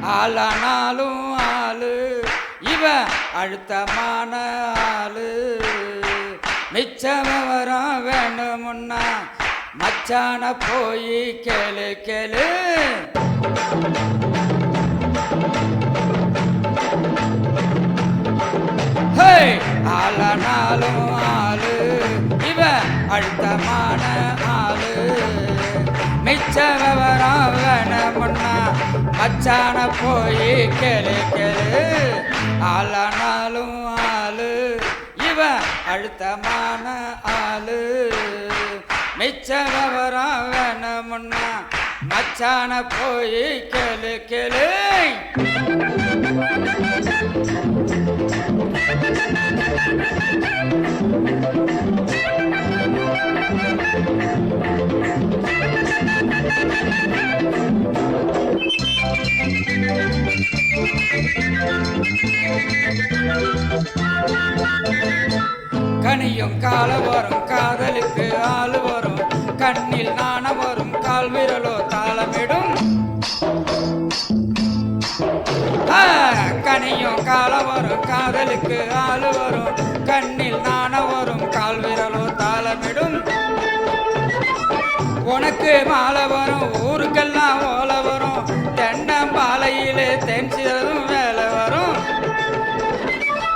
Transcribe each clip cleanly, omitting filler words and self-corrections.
ஆளானாலும் ஆளு இவன் அழுத்தமான ஆளு. மிச்சம் விவரம் வேணுமுன்னா மச்சான போய் கேளு கேளு. ஆளானாலும் ஆளு இவன் அழுத்தமான ஆளு. மிச்ச விவரம் வேணுமுன்னா மச்சான போய் கேளு கேளு. ஆளானாலும் ஆளு இவன் அழுத்தமான ஆளு. மிச்ச விவரம் வேணுமுன்னா மச்சான போய் கேளு கேளு. கனியும் கால வரும் காதலுக்கு ஆளு வரும். கண்ணில் நாண வரும் கால் விரலோ தாளமிடும். கனியும் கால வரும் காதலுக்கு ஆளு வரும். கண்ணில் நாண வரும் கால் விரலோ தாளமிடும். உனக்கு மாலை வரும் ஊருக்கெல்லாம் ஓலை வரும். தென்னம்பாலையிலே தென்சிறதும் வேலை வரும்.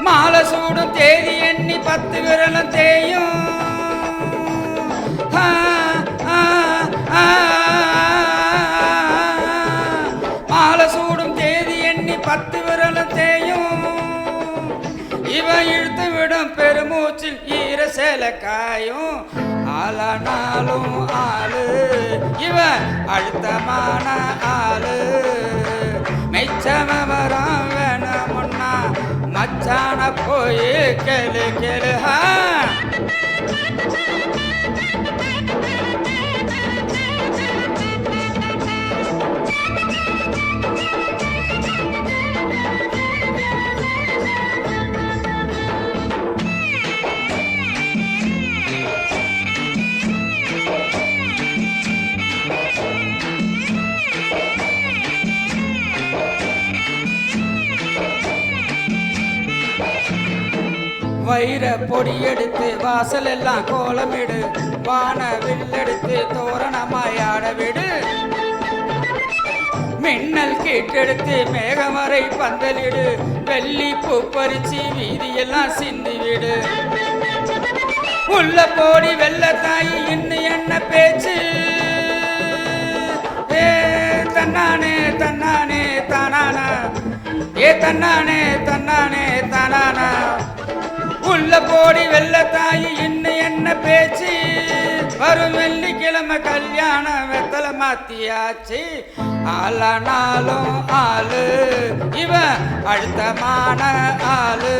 மாலை சூடும் தேதி எண்ணி 10 விரலும் தேயும். மாலை சூடும் தேதி எண்ணி 10 விரலும் தேயும். இவன் இழுத்து விடும் பெருமூச்சில் ஈர சேலை காயும். ஆளானாலும் ஆளு இவன் அழுத்தமான ஆளு. மெச்சம வரம் வேணுமுன்னா மச்சான போய் கேளு கேளு. வைர பொடி எடுத்து வாசல் எல்லாம் கோலமிடு. வான வில்லெடுத்து தோரணமாய் ஆடவிடு. மின்னல் கீட்டெடுத்து மேகமறை பந்தலிடு. வெள்ளி பூ பறிச்சு வீதியெல்லாம் சிந்திவிடு. உள்ள போடி வெள்ளத்தாயி இன்னும் என்ன பேச்சு. தன்னானே தன்னானே தானானா. தன்னானே தன்னானே தானானா. உள்ள போடி வெள்ளத்தாயி இன்னும் என்ன பேச்சு. வரும் வெள்ளிக்கிழமை கல்யாணம் வெத்தலை மாத்தியாச்சு. ஆளானாலும் ஆளு இவன் அழுத்தமான ஆளு.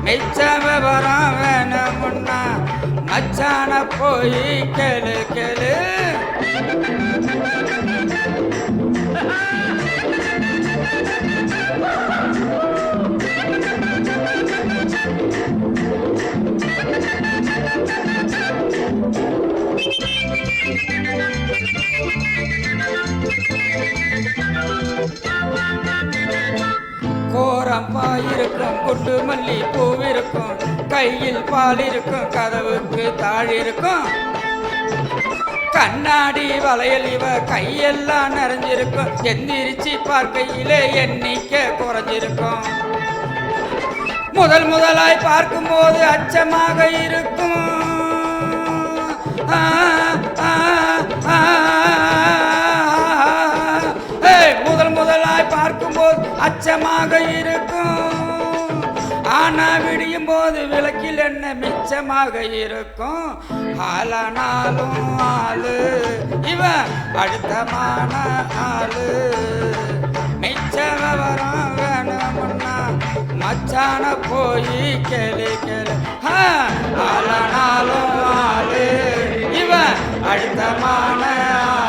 மிச்ச விவரம் வேணுமுன்னா மச்சான போய் கேளு கேளு. கோரம்பாயிருக்கும் குண்டு மல்லி பூவிருக்கும். கையில் பால் இருக்கும் கதவுக்கு தாழிருக்கும். கண்ணாடி வளையல் இவ கையெல்லாம் நிறைஞ்சிருக்கும். எந்திரிச்சு பார்க்கையிலே எண்ணிக்கை குறைஞ்சிருக்கும். முதலாய் பார்க்கும் போது அச்சமாக இருக்கும். முதலாய் பார்க்கும்போது அச்சமாக இருக்கும். ஆனா விடியும் போது விளக்கில் என்ன மிச்சமாக இருக்கும். ஆளானாலும் ஆளு இவன் அழுத்தமான ஆளு. மிச்ச விவரம் வேணுமுன்னா மச்சான போய் கேளு கேளு. ஆளானாலும் ஆளு இவன் அழுத்தமான ஆளு.